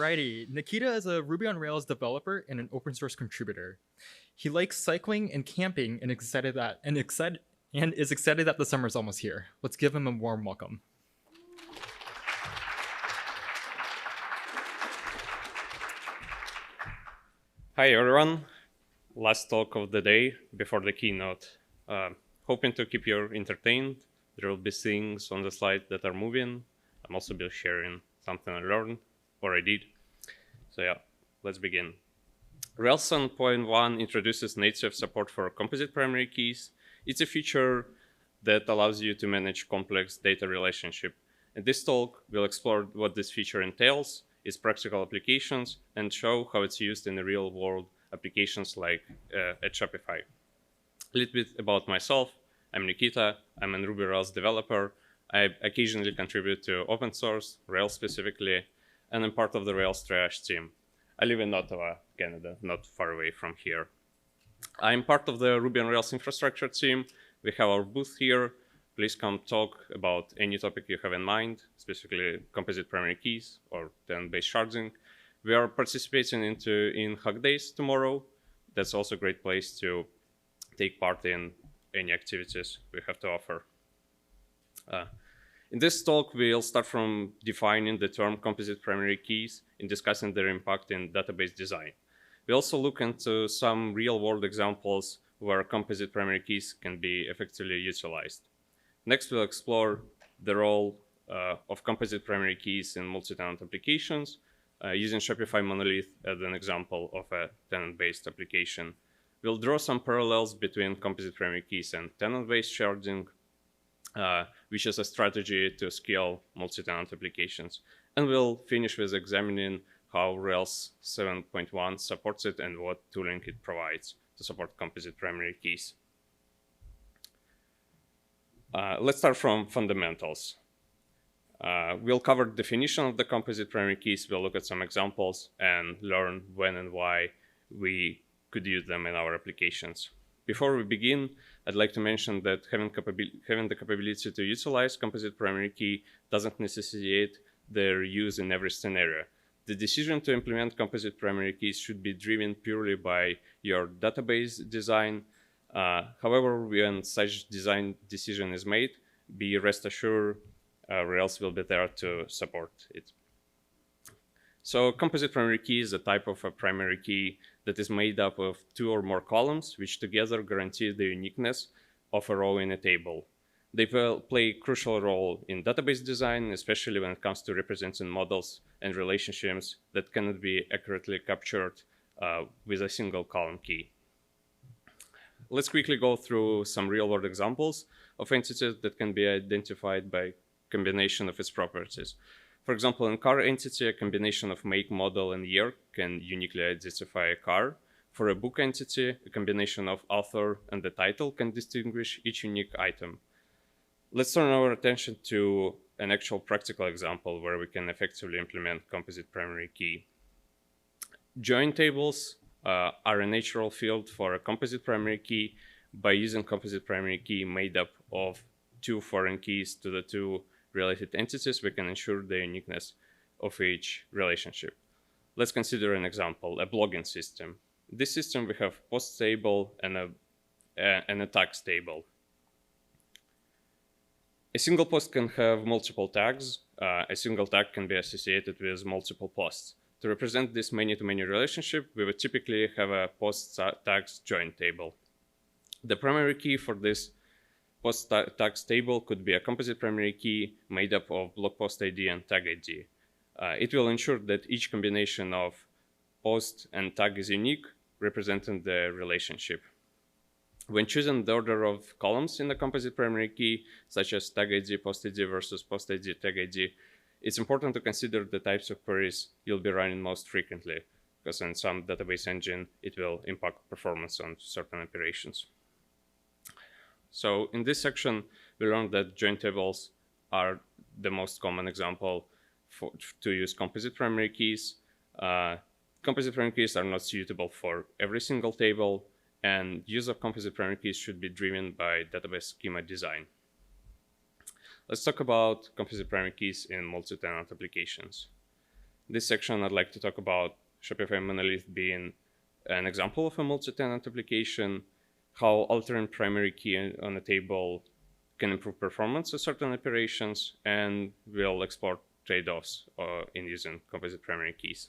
Alrighty, Nikita is a Ruby on Rails developer and an open source contributor. He likes cycling and camping and is excited that the summer is almost here. Let's give him a warm welcome. Hi everyone, last talk of the day before the keynote. Hoping to keep you entertained. There will be things on the slide that are moving. I'm also be sharing something I learned or I did. So yeah, let's begin. Rails 7.1 introduces native support for composite primary keys. It's a feature that allows you to manage complex data relationship. In this talk, we'll explore what this feature entails, its practical applications, and show how it's used in the real-world applications like at Shopify. A little bit about myself. I'm Nikita. I'm a Ruby Rails developer. I occasionally contribute to open source, Rails specifically, and I'm part of the Rails Triage team. I live in Ottawa, Canada, not far away from here. I'm part of the Ruby on Rails infrastructure team. We have our booth here. Please come talk about any topic you have in mind, specifically composite primary keys or tenant-based sharding. We are participating in Hack Days tomorrow. That's also a great place to take part in any activities we have to offer. In this talk, we'll start from defining the term composite primary keys and discussing their impact in database design. We also look into some real-world examples where composite primary keys can be effectively utilized. Next, we'll explore the role of composite primary keys in multi-tenant applications, using Shopify monolith as an example of a tenant-based application. We'll draw some parallels between composite primary keys and tenant-based sharding, which is a strategy to scale multi-tenant applications. And we'll finish with examining how Rails 7.1 supports it and what tooling it provides to support composite primary keys. Let's start from fundamentals. We'll cover definition of the composite primary keys. We'll look at some examples and learn when and why we could use them in our applications. Before we begin, I'd like to mention that having the capability to utilize composite primary key doesn't necessitate their use in every scenario. The decision to implement composite primary keys should be driven purely by your database design. However, when such design decision is made, be rest assured Rails will be there to support it. So composite primary key is a type of a primary key that is made up of two or more columns, which together guarantee the uniqueness of a row in a table. They play a crucial role in database design, especially when it comes to representing models and relationships that cannot be accurately captured with a single column key. Let's quickly go through some real-world examples of entities that can be identified by combination of its properties. For example, in car entity, a combination of make, model, and year can uniquely identify a car. For a book entity, a combination of author and the title can distinguish each unique item. Let's turn our attention to an actual practical example where we can effectively implement composite primary key. Join tables are a natural field for a composite primary key. By using composite primary key made up of two foreign keys to the two related entities, we can ensure the uniqueness of each relationship. Let's consider an example, a blogging system. In this system, we have post table and a tags table. A single post can have multiple tags. A single tag can be associated with multiple posts. To represent this many-to-many relationship, we would typically have a post tags join table. The primary key for this post tags table could be a composite primary key made up of blog post ID and tag ID. It will ensure that each combination of post and tag is unique, representing the relationship. When choosing the order of columns in the composite primary key, such as tag ID, post ID versus post ID, tag ID, it's important to consider the types of queries you'll be running most frequently, because in some database engine, it will impact performance on certain operations. So in this section, we learned that join tables are the most common example to use composite primary keys. Composite primary keys are not suitable for every single table, and use of composite primary keys should be driven by database schema design. Let's talk about composite primary keys in multi-tenant applications. this section, I'd like to talk about Shopify monolith being an example of a multi-tenant application, how altering primary key on a table can improve performance of certain operations, and we'll explore trade-offs in using composite primary keys.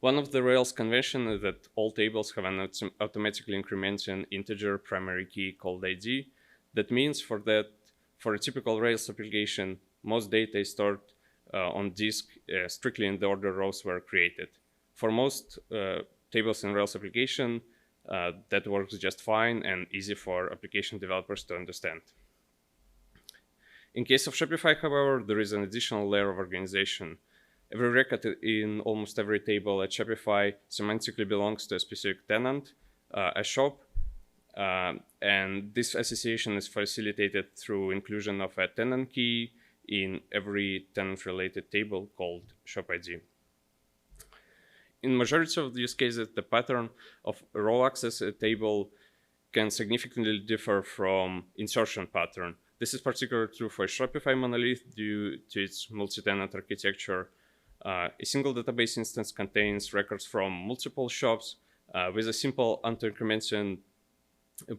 One of the Rails convention is that all tables have an automatically incrementing integer primary key called ID. That means for a typical Rails application, most data is stored on disk strictly in the order rows were created. For most tables in Rails application, that works just fine and easy for application developers to understand. In case of Shopify, however, there is an additional layer of organization. Every record in almost every table at Shopify semantically belongs to a specific tenant, a shop, and this association is facilitated through inclusion of a tenant key in every tenant-related table called shop ID. In majority of the use cases, the pattern of row access at a table can significantly differ from insertion pattern. This is particularly true for Shopify monolith due to its multi-tenant architecture. A single database instance contains records from multiple shops. With a simple auto-incrementing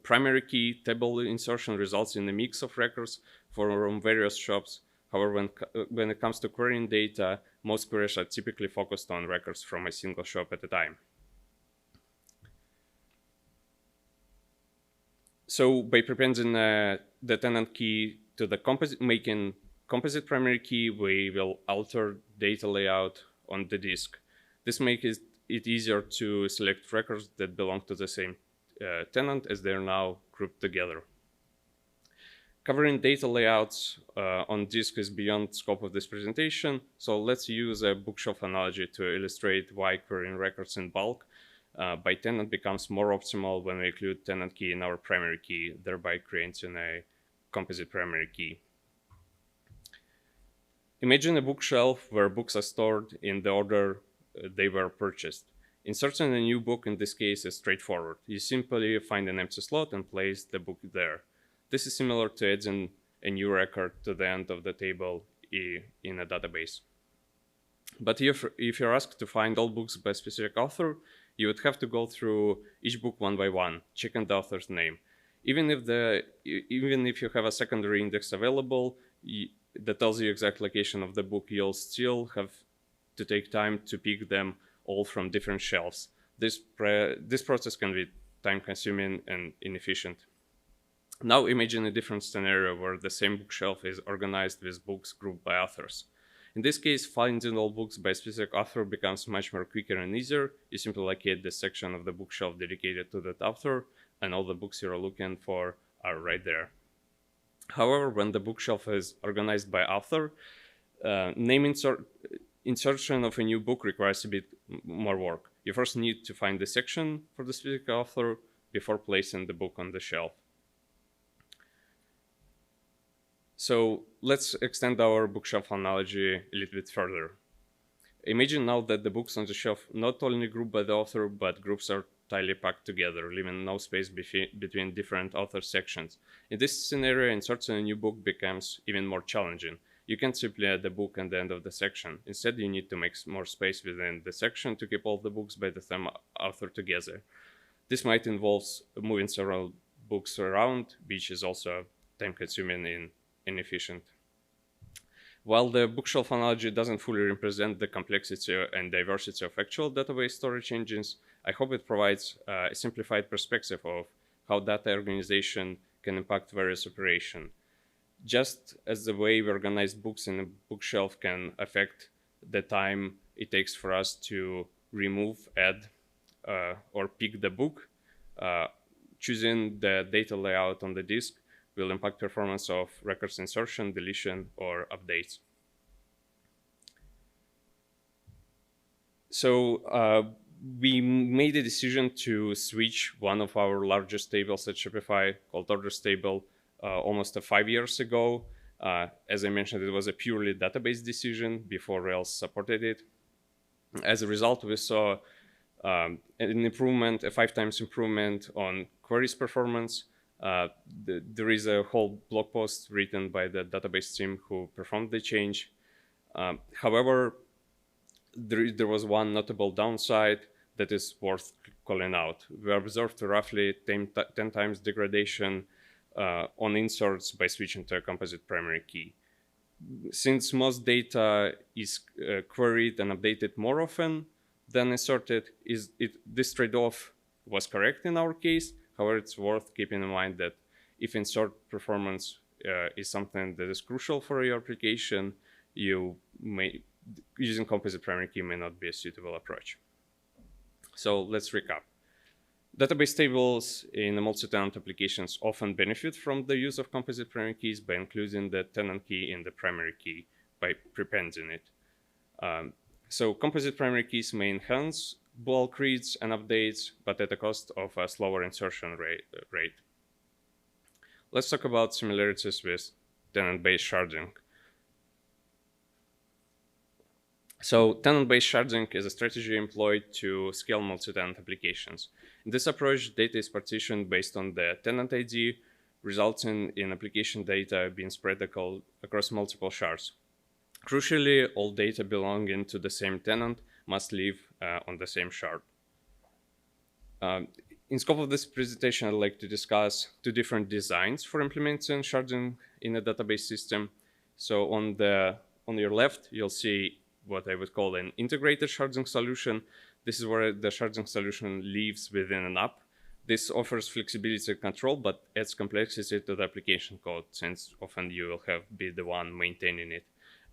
primary key, table insertion results in a mix of records from various shops. However, when it comes to querying data, most queries are typically focused on records from a single shop at a time. So by prepending the tenant key to the making composite primary key, we will alter data layout on the disk. This makes it easier to select records that belong to the same tenant as they're now grouped together. Covering data layouts on disk is beyond the scope of this presentation, so let's use a bookshelf analogy to illustrate why querying records in bulk by tenant becomes more optimal when we include tenant key in our primary key, thereby creating a composite primary key. Imagine a bookshelf where books are stored in the order they were purchased. Inserting a new book in this case is straightforward. You simply find an empty slot and place the book there. This is similar to adding a new record to the end of the table in a database. But if you're asked to find all books by a specific author, you would have to go through each book one by one, checking the author's name. Even if you have a secondary index available that tells you exact location of the book, you'll still have to take time to pick them all from different shelves. This process can be time-consuming and inefficient. Now imagine a different scenario where the same bookshelf is organized with books grouped by authors. In this case, finding all books by a specific author becomes much more quicker and easier. You simply locate the section of the bookshelf dedicated to that author, and all the books you're looking for are right there. However, when the bookshelf is organized by author, insertion of a new book requires a bit more work. You first need to find the section for the specific author before placing the book on the shelf. So let's extend our bookshelf analogy a little bit further. Imagine now that the books on the shelf not only group by the author, but groups are tightly packed together, leaving no space between different author sections. In this scenario, inserting a new book becomes even more challenging. You can't simply add the book at the end of the section. Instead, you need to make more space within the section to keep all the books by the same author together. This might involve moving several books around, which is also time-consuming and inefficient. While the bookshelf analogy doesn't fully represent the complexity and diversity of actual database storage engines, I hope it provides a simplified perspective of how data organization can impact various operations. Just as the way we organize books in a bookshelf can affect the time it takes for us to remove, add, or pick the book, choosing the data layout on the disk will impact performance of records insertion, deletion, or updates. So we made a decision to switch one of our largest tables at Shopify called orders table almost 5 years ago. As I mentioned, it was a purely database decision before Rails supported it. As a result, we saw an improvement, a 5 times improvement on queries performance. There is a whole blog post written by the database team who performed the change. However, there was one notable downside that is worth calling out. We observed roughly 10 times degradation on inserts by switching to a composite primary key. Since most data is queried and updated more often than inserted, this trade-off was correct in our case. However, it's worth keeping in mind that if insert performance is something that is crucial for your application, using composite primary key may not be a suitable approach. So let's recap. Database tables in the multi-tenant applications often benefit from the use of composite primary keys by including the tenant key in the primary key by prepending it. So composite primary keys may enhance bulk reads and updates, but at the cost of a slower insertion rate. Let's talk about similarities with tenant-based sharding. So tenant-based sharding is a strategy employed to scale multi-tenant applications. In this approach, data is partitioned based on the tenant ID, resulting in application data being spread across multiple shards. Crucially, all data belonging to the same tenant must live on the same shard. In scope of this presentation, I'd like to discuss two different designs for implementing sharding in a database system. So on your left, you'll see what I would call an integrated sharding solution. This is where the sharding solution lives within an app. This offers flexibility and control, but adds complexity to the application code, since often you will be the one maintaining it.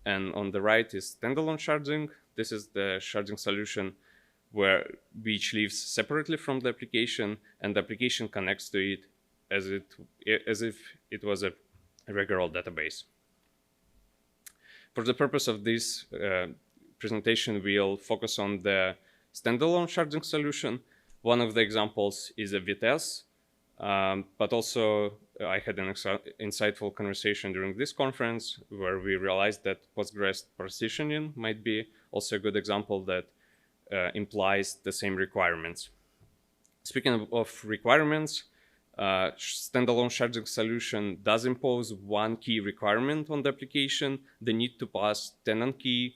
And on the right is standalone sharding. This is the sharding solution which lives separately from the application, and the application connects to it as if it was a regular database. For the purpose of this presentation, we'll focus on the standalone sharding solution. One of the examples is a Vitesse, but also I had an insightful conversation during this conference where we realized that Postgres partitioning might be also a good example that implies the same requirements. Speaking of requirements, standalone sharding solution does impose one key requirement on the application, the need to pass tenant key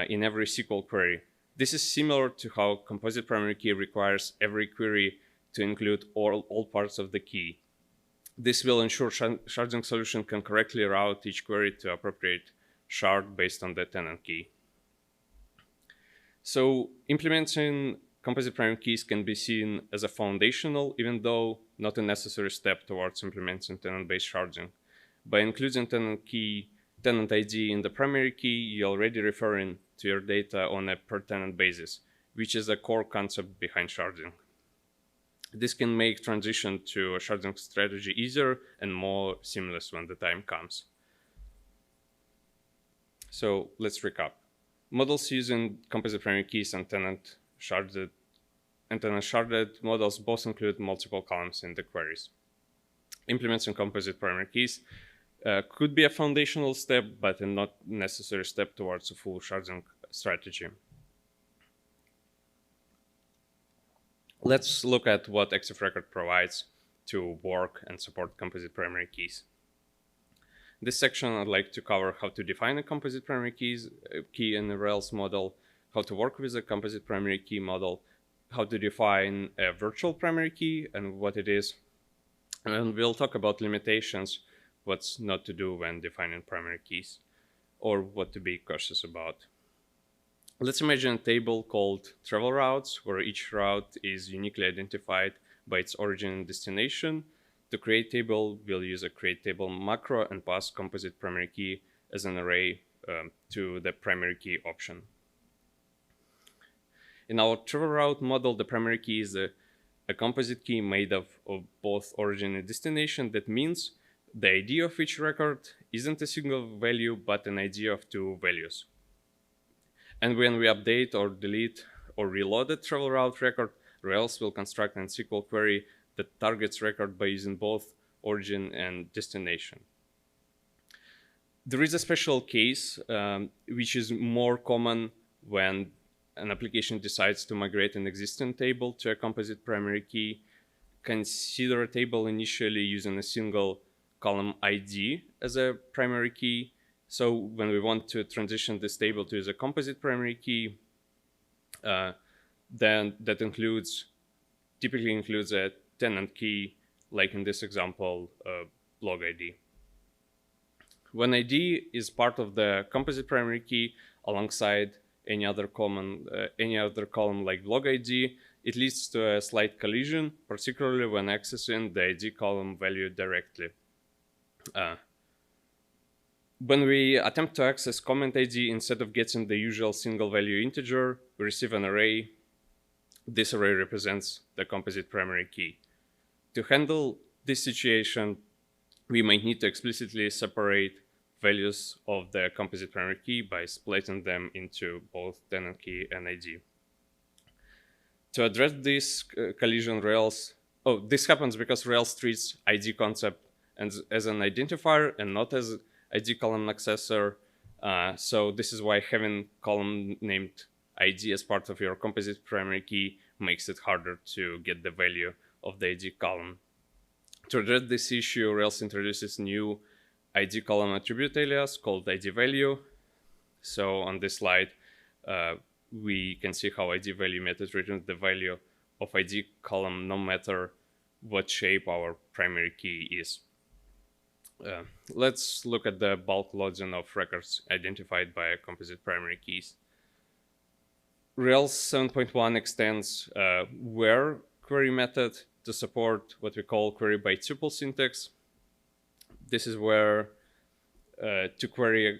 in every SQL query. This is similar to how composite primary key requires every query to include all parts of the key. This will ensure sharding solution can correctly route each query to appropriate shard based on the tenant key. So implementing composite primary keys can be seen as a foundational, even though not a necessary step towards implementing tenant-based sharding. By including tenant ID in the primary key, you're already referring to your data on a per-tenant basis, which is a core concept behind sharding. This can make transition to a sharding strategy easier and more seamless when the time comes. So let's recap. Models using composite primary keys and tenant sharded models both include multiple columns in the queries. Implementing composite primary keys could be a foundational step, but a not necessary step towards a full sharding strategy. Let's look at what Active Record provides to work and support composite primary keys. In this section, I'd like to cover how to define a composite primary key in a Rails model, how to work with a composite primary key model, how to define a virtual primary key and what it is, and we'll talk about limitations, what's not to do when defining primary keys, or what to be cautious about. Let's imagine a table called travel routes, where each route is uniquely identified by its origin and destination. To create table, we'll use a create table macro and pass composite primary key as an array to the primary key option. In our travel route model, the primary key is a composite key made of both origin and destination. That means the ID of each record isn't a single value, but an ID of two values. And when we update or delete or reload a travel route record, Rails will construct a SQL query that targets record by using both origin and destination. There is a special case which is more common when an application decides to migrate an existing table to a composite primary key. Consider a table initially using a single column ID as a primary key. So when we want to transition this table to use a composite primary key, Then that typically includes a tenant key, like in this example, log ID. When ID is part of the composite primary key alongside any other column like log ID, it leads to a slight collision, particularly when accessing the ID column value directly. When we attempt to access comment ID, instead of getting the usual single value integer, we receive an array. This array represents the composite primary key. To handle this situation, we might need to explicitly separate values of the composite primary key by splitting them into both tenant key and ID. To address this collision, this happens because Rails treats ID concept as an identifier and not as ID column accessor. So this is why having column named ID as part of your composite primary key makes it harder to get the value of the ID column. To address this issue, Rails introduces new ID column attribute alias called ID value. So on this slide, we can see how ID value method returns the value of ID column no matter what shape our primary key is. Let's look at the bulk loading of records identified by composite primary keys. Rails 7.1 extends where query method to support what we call query by tuple syntax. This is where to query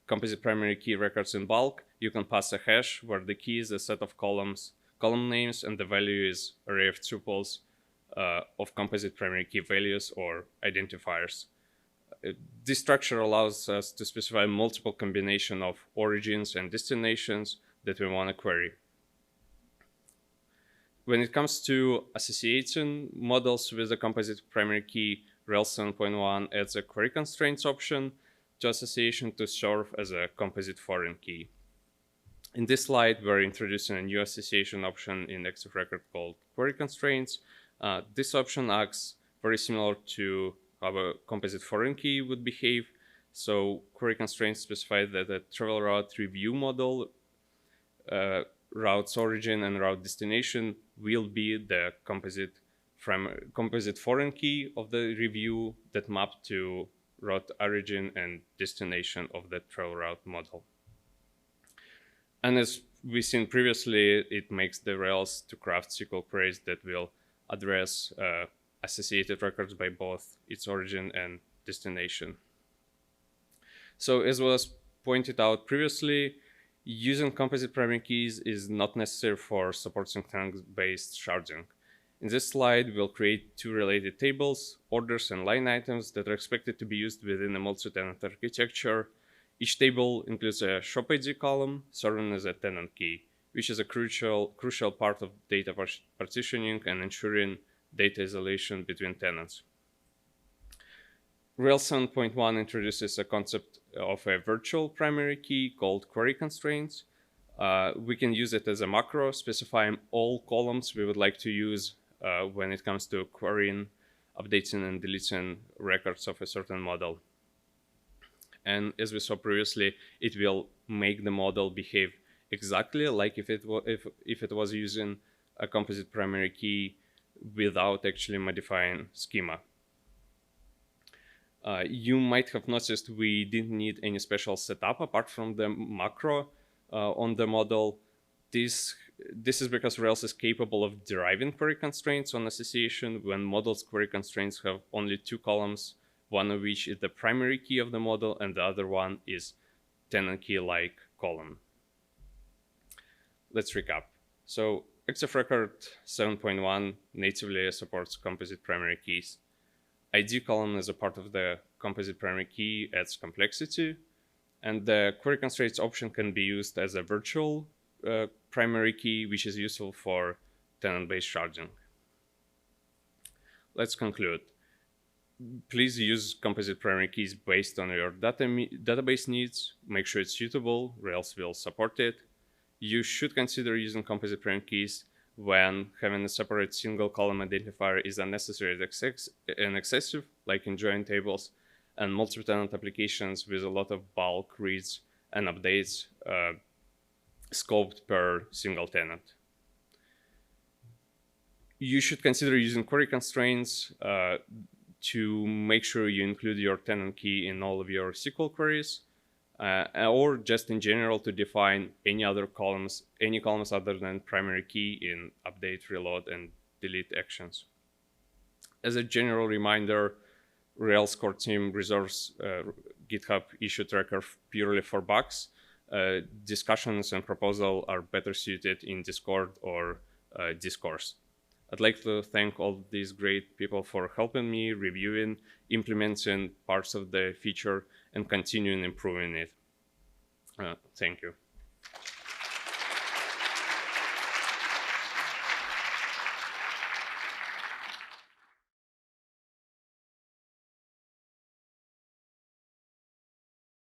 composite primary key records in bulk, you can pass a hash where the key is a set of column names and the value is array of tuples of composite primary key values or identifiers. This structure allows us to specify multiple combination of origins and destinations that we want to query. When it comes to associating models with the composite primary key, Rails 7.1 adds a query constraints option to association to serve as a composite foreign key. In this slide, we're introducing a new association option in Active Record called query constraints. This option acts very similar to how a composite foreign key would behave. So query constraints specify that a travel route review model route's origin and route destination will be the composite foreign key of the review that map to route origin and destination of the travel route model. And as we've seen previously, it makes the Rails to craft SQL queries that will address associated records by both its origin and destination. So as was pointed out previously, using composite primary keys is not necessary for supporting tenant-based sharding. In this slide, we'll create two related tables, orders and line items that are expected to be used within a multi-tenant architecture. Each table includes a shop ID column serving as a tenant key, which is a crucial part of data partitioning and ensuring data isolation between tenants. Rails 7.1 introduces a concept of a virtual primary key called query constraints. We can use it as a macro, specifying all columns we would like to use when it comes to querying, updating, and deleting records of a certain model. And as we saw previously, it will make the model behave exactly like if it was using a composite primary key without actually modifying schema. You might have noticed we didn't need any special setup apart from the macro on the model. This is because Rails is capable of deriving query constraints on association when models' query constraints have only two columns, one of which is the primary key of the model and the other one is tenant key-like column. Let's recap. So Active Record 7.1 natively supports composite primary keys. ID column as a part of the composite primary key adds complexity, and the query constraints option can be used as a virtual primary key, which is useful for tenant-based sharding. Let's conclude. Please use composite primary keys based on your database needs. Make sure it's suitable. Rails will support it. You should consider using composite primary keys when having a separate single column identifier is unnecessary and excessive, like in join tables, and multi-tenant applications with a lot of bulk reads and updates scoped per single tenant. You should consider using query constraints to make sure you include your tenant key in all of your SQL queries, or just in general to define any columns other than primary key in update, reload, and delete actions. As a general reminder, Rails core team reserves GitHub issue tracker purely for bugs. Discussions and proposals are better suited in Discord or Discourse. I'd like to thank all these great people for helping me reviewing, implementing parts of the feature, and continuing improving it. Thank you.